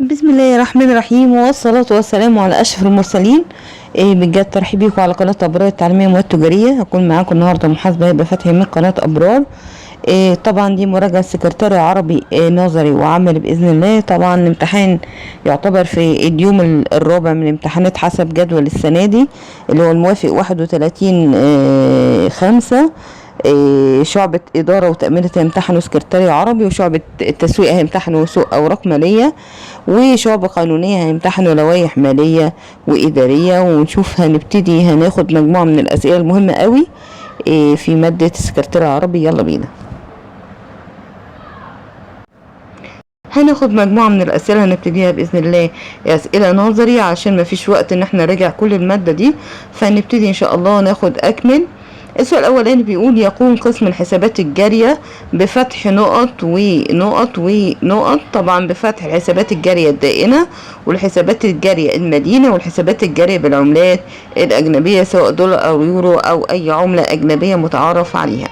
بسم الله الرحمن الرحيم، والصلاة والسلام على أشرف المرسلين. بجد ترحيب بيكم على قناة أبرار التعليمية والتجارية. هكون معاكم النهاردة محاسبة هبة فتحي من قناة أبرار. طبعا دي مراجعة سكرتير عربي نظري وعملي بإذن الله. طبعا الامتحان يعتبر في اليوم الرابع من الامتحانات حسب جدول السنة دي اللي هو الموافق 31/5. شعبة إدارة وتأمينات هيمتحنوا سكرتاري عربي، وشعبة التسويق هيمتحنوا سوق أوراق مالية، وشعبة قانونية هيمتحنوا لوائح مالية وإدارية. ونشوف هناخد مجموعة من الأسئلة المهمة قوي في مادة سكرتاري عربي. يلا بينا هناخد مجموعة من الأسئلة هنبتديها بإذن الله أسئلة نظري عشان مفيش وقت إن احنا نراجع كل المادة دي، فنبتدي إن شاء الله ناخد أكمل. السؤال الأولاني بيقول: يقوم قسم الحسابات الجارية بفتح نقط ونقط ونقط. طبعا بفتح الحسابات الجارية الدائنة والحسابات الجارية المدينة والحسابات الجارية بالعملات الأجنبية سواء دولار أو يورو أو أي عملة أجنبية متعارف عليها.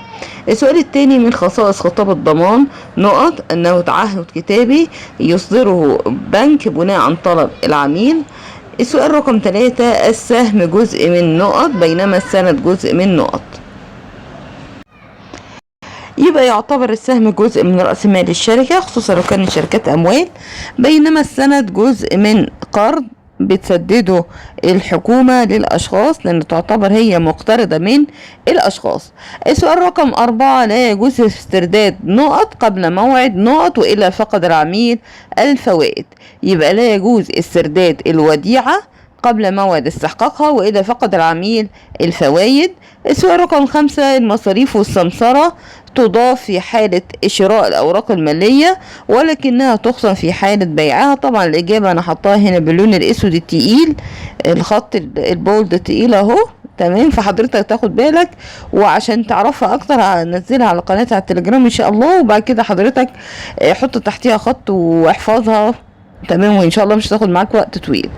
السؤال الثاني: من خصائص خطاب الضمان نقط أنه تعهد كتابي يصدره بنك بناء عن طلب العميل. السؤال رقم 3: السهم جزء من نقط بينما السند جزء من نقط. يبقى يعتبر السهم جزء من رأس مال الشركة خصوصا لو كانت شركات أموال، بينما السند جزء من قرض بتسدده الحكومة للأشخاص لأن تعتبر هي مقترضة من الأشخاص. السؤال رقم 4: لا يجوز استرداد نقط قبل موعد نقط وإلا فقد العميل الفوائد. يبقى لا يجوز استرداد الوديعة قبل موعد استحقاقها وإذا فقد العميل الفوائد. السؤال رقم 5: المصاريف والسمسرة تضاف في حالة شراء الأوراق المالية ولكنها تخصم في حالة بيعها. طبعا الإجابة أنا حطاها هنا باللون الأسود التقيل، الخط البولد التقيل أهو، تمام. فحضرتك تاخد بالك، وعشان تعرفها أكتر هنزلها على قناتي على التليجرام إن شاء الله، وبعد كده حضرتك حط تحتيها خط واحفظها، تمام، وإن شاء الله مش هتاخد معاك وقت طويل.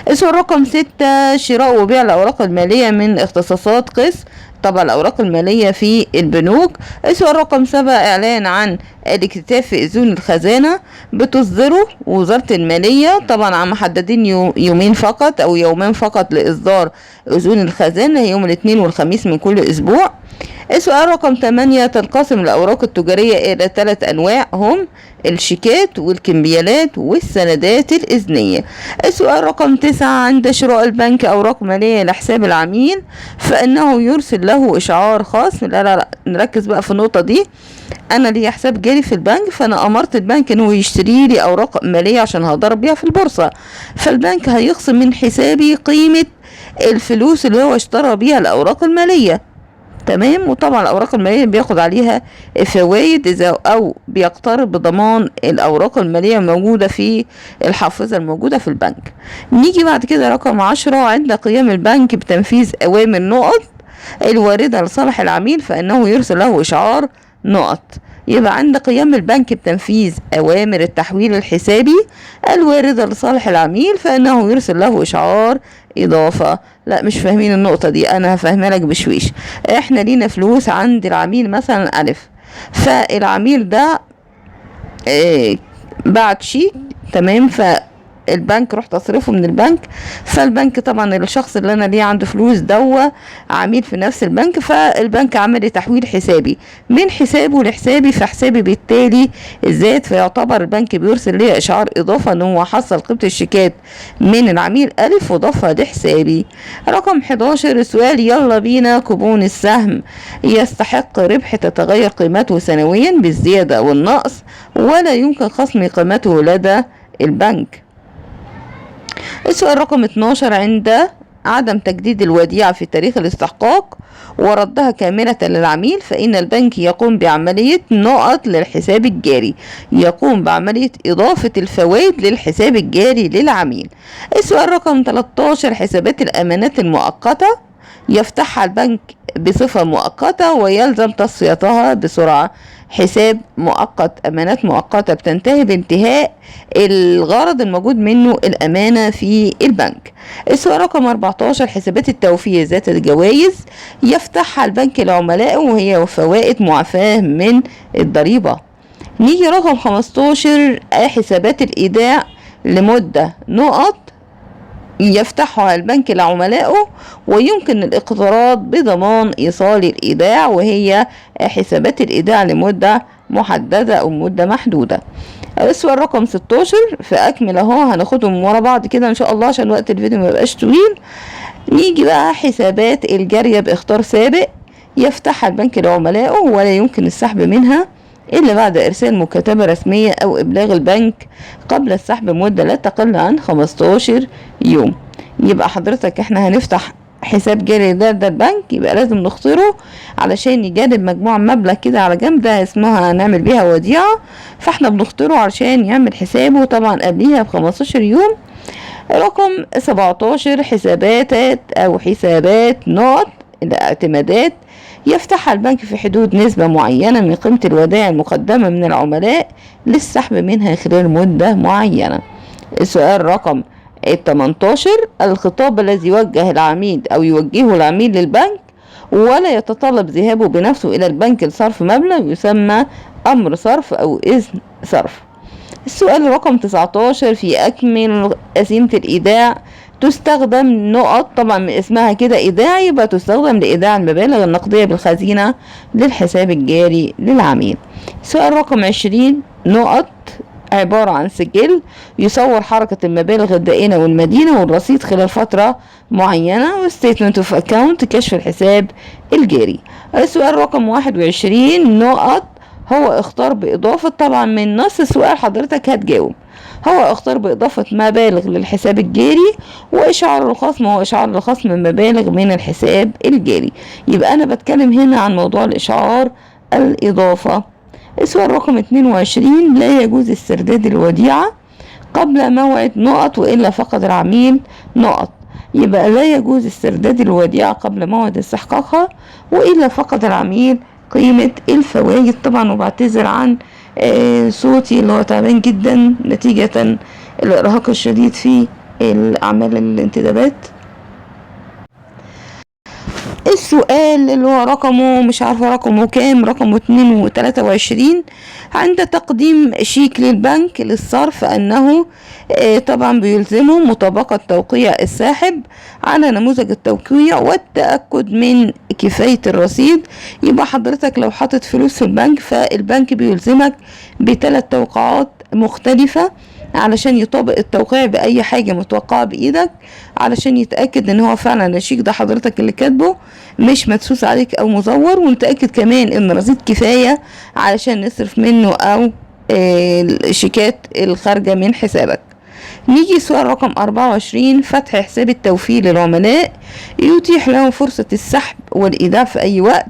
السؤال رقم 6: شراء وبيع الأوراق المالية من اختصاصات قسم طبعا الأوراق المالية في البنوك. السؤال رقم 7: إعلان عن الاكتتاب في أذون الخزانة بتصدره وزارة المالية. طبعا عم محددين يومين فقط أو يومين فقط لإصدار أذون الخزانة، يوم الاثنين والخميس من كل أسبوع. السؤال رقم 8: تنقسم الأوراق التجارية إلى 3 أنواع هم الشيكات والكمبيالات والسندات الإذنية. السؤال رقم 9: عند شراء البنك أوراق مالية لحساب العميل فإنه يرسل له إشعار خاص. لا نركز بقى في النقطة دي. أنا لي حساب جاري في البنك، فأنا أمرت البنك إنه يشتري لي أوراق مالية عشان هضرب بيها في البورصة، فالبنك هيخصم من حسابي قيمة الفلوس اللي هو اشترى بيها الأوراق المالية، تمام. وطبعا الأوراق المالية بياخد عليها فوائد إذا أو بيقترض بضمان الأوراق المالية الموجودة في الحافظة الموجودة في البنك. نيجي بعد كده رقم 10: عند قيام البنك بتنفيذ أوامر نقط الواردة لصالح العميل فإنه يرسل له إشعار نقط. يبقى عند قيام البنك بتنفيذ أوامر التحويل الحسابي الواردة لصالح العميل فإنه يرسل له إشعار إضافة. لا مش فاهمين النقطة دي، أنا هفهمها لك بشويش. إحنا لينا فلوس عند العميل مثلا ألف، فالعميل ده بعت شيك، تمام، البنك رحت اصرفه من البنك، فالبنك طبعا الشخص اللي انا ليه عنده فلوس دوا عميل في نفس البنك، فالبنك عمل لي تحويل حسابي من حسابه لحسابي، فحسابي بالتالي زاد، فيعتبر البنك بيرسل لي اشعار اضافه ان هو حصل قيمه الشيكات من العميل الف وضافها لحسابي. رقم 11 السؤال: يلا بينا كوبون السهم يستحق ربح تتغير قيمته سنويا بالزياده والنقص ولا يمكن خصم قيمته لدى البنك. السؤال رقم 12: عند عدم تجديد الوديعة في تاريخ الاستحقاق وردها كاملة للعميل فإن البنك يقوم بعملية نقط للحساب الجاري، يقوم بعملية إضافة الفوائد للحساب الجاري للعميل. السؤال رقم 13: حسابات الأمانات المؤقتة يفتحها البنك بصفة مؤقتة ويلزم تصفيتها بسرعة. حساب مؤقت، أمانات مؤقتة بتنتهي بانتهاء الغرض الموجود منه الأمانة في البنك. السؤال رقم 14: حسابات التوفير ذات الجوائز يفتحها البنك لعملائه وهي فوائد معفاة من الضريبة. نيجي رقم 15: حسابات الإيداع لمدة نقط يفتحها البنك لعملائه، ويمكن الاقتراض بضمان إيصال الإيداع، وهي حسابات الإيداع لمدة محددة أو مدة محدودة. السؤال رقم 16 في أكمل أهو، هناخدهم ورا بعض كده إن شاء الله عشان وقت الفيديو ميبقاش طويل. نيجي بقى حسابات الجارية بإخطار سابق يفتحها البنك لعملائه ولا يمكن السحب منها إلا بعد إرسال مكاتبة رسمية أو إبلاغ البنك قبل السحب مدة لا تقل عن 15 يوم. يبقى حضرتك احنا هنفتح حساب جاري ده البنك، يبقى لازم نختاره علشان يجانب مجموعة مبلغ كده على جنب، ده اسمها هنعمل بيها وديعة، فاحنا بنختاره علشان يعمل حسابه طبعا قبليها ب15 يوم. رقم 17 حسابات أو حسابات نقط الاعتمادات يفتحها البنك في حدود نسبة معينة من قيمة الودائع المقدمة من العملاء للسحب منها خلال مدة معينة. السؤال رقم 18 الخطاب الذي يوجه العميل أو يوجهه العميل للبنك ولا يتطلب ذهابه بنفسه إلى البنك لصرف مبلغ يسمى أمر صرف أو إذن صرف. السؤال رقم 19 في أكمل قسيمة الإيداع تستخدم نقط، طبعا من اسمها كده إيداع يبقى تستخدم لإيداع المبالغ النقدية بالخزينة للحساب الجاري للعميل. السؤال رقم 20 نقط عبارة عن سجل يصور حركة المبالغ الدائنة والمدينة والرصيد خلال فترة معينة، وستيتمنت اوف اكاونت كشف الحساب الجاري. السؤال رقم 21 نقط هو اختار بإضافة، طبعا من نص السؤال حضرتك هتجاوب، هو اختار بإضافة مبالغ للحساب الجاري، وإشعار الخصم هو إشعار الخصم مبالغ من الحساب الجاري. يبقى أنا بتكلم هنا عن موضوع الإشعار الإضافة. السؤال رقم 22 لا يجوز استرداد الوديعة قبل موعد نقط وإلا فقد العميل نقط. يبقى لا يجوز استرداد الوديعة قبل موعد استحقاقها وإلا فقد العميل قيمة الفوائد. طبعا وبعتذر عن صوتي اللي هو تعبان جدا نتيجة الإرهاق الشديد في الأعمال الانتدابات. السؤال اللي هو رقمه مش عارفة رقمه كام، رقمه 23 عند تقديم شيك للبنك للصرف أنه طبعا بيلزمه مطابقة توقيع الساحب على نموذج التوقيع والتأكد من كفاية الرصيد. يبقى حضرتك لو حاطط فلوس في البنك فالبنك بيلزمك ب3 توقيعات مختلفة علشان يطابق التوقيع بأي حاجة متوقعة بإيدك، علشان يتأكد ان هو فعلا الشيك ده حضرتك اللي كاتبه مش مدسوس عليك او مزور، ونتأكد كمان ان رصيد كفاية علشان نصرف منه او الشيكات الخارجة من حسابك. نيجي سؤال رقم 24 فتح حساب التوفير للعملاء يتيح لهم فرصة السحب والإيداع في أي وقت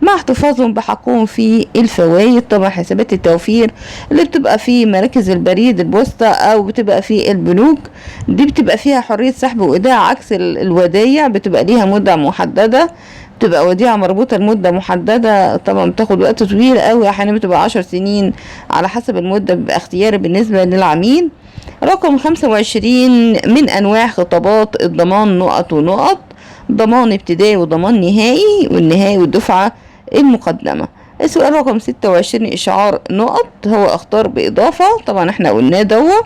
مع احتفاظهم بحقهم في الفوائد. طبعا حسابات التوفير اللي بتبقى في مراكز البريد البوسطة او بتبقى في البنوك دي بتبقى فيها حرية سحب وإيداع، عكس الودايع بتبقى ليها مدة محددة، بتبقى وديعة مربوطة لمدة محددة، طبعا بتاخد وقت طويل قوي، احيانا بتبقى 10 سنين على حسب المدة، بيبقى اختياري بالنسبة للعميل. رقم 25 من انواع خطابات الضمان نقط ونقط، ضمان ابتدائي وضمان نهائي، والنهائي والدفعة المقدمة. السؤال رقم 26 إشعار نقط هو اختار بإضافة، طبعا احنا قلناه دوت.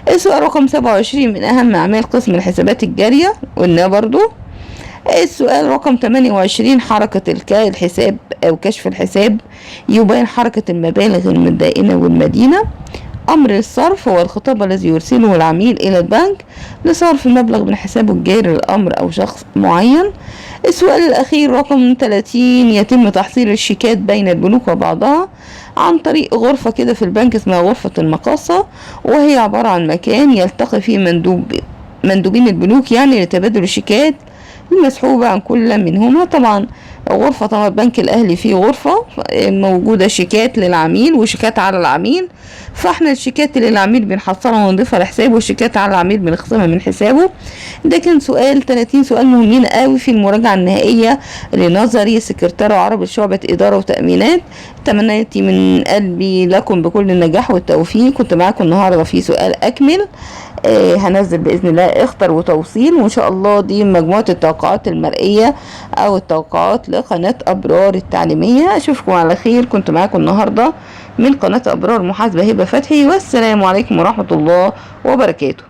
السؤال رقم 27 من أهم أعمال قسم الحسابات الجارية قلناه برضو. السؤال رقم 28 حركة الحساب أو كشف الحساب يبين حركة المبالغ الدائنة والمدينة. أمر الصرف هو الخطاب الذي يرسله العميل إلى البنك لصرف مبلغ من حسابه الجاري للأمر أو شخص معين. السؤال الأخير رقم 30 يتم تحصيل الشيكات بين البنوك وبعضها عن طريق غرفة كده في البنك اسمها غرفة المقاصة، وهي عبارة عن مكان يلتقي فيه مندوبين البنوك يعني لتبادل الشيكات المسحوبة عن كل منهما. طبعا غرفة طبعا البنك الأهلي فيه غرفة موجودة شيكات للعميل وشيكات على العميل، فاحنا الشيكات اللي للعميل بنحصلها ونضيفها لحسابه والشيكات على العميل بنخصمها من حسابه. ده كان سؤال 30 سؤال مهمين قوي في المراجعة النهائية لنظري سكرتير عربي شعبة إدارة وتأمينات. تمنيت من قلبي لكم بكل النجاح والتوفيق. كنت معاكم النهاردة في سؤال أكمل، هنزل بإذن الله اختر وتوصيل، وإن شاء الله دي مجموعة التوقعات المرئية أو التوقعات لقناة أبرار التعليمية. أشوفكم على خير. كنت معاكم النهاردة من قناة أبرار محاسبة هبة فتحي، والسلام عليكم ورحمة الله وبركاته.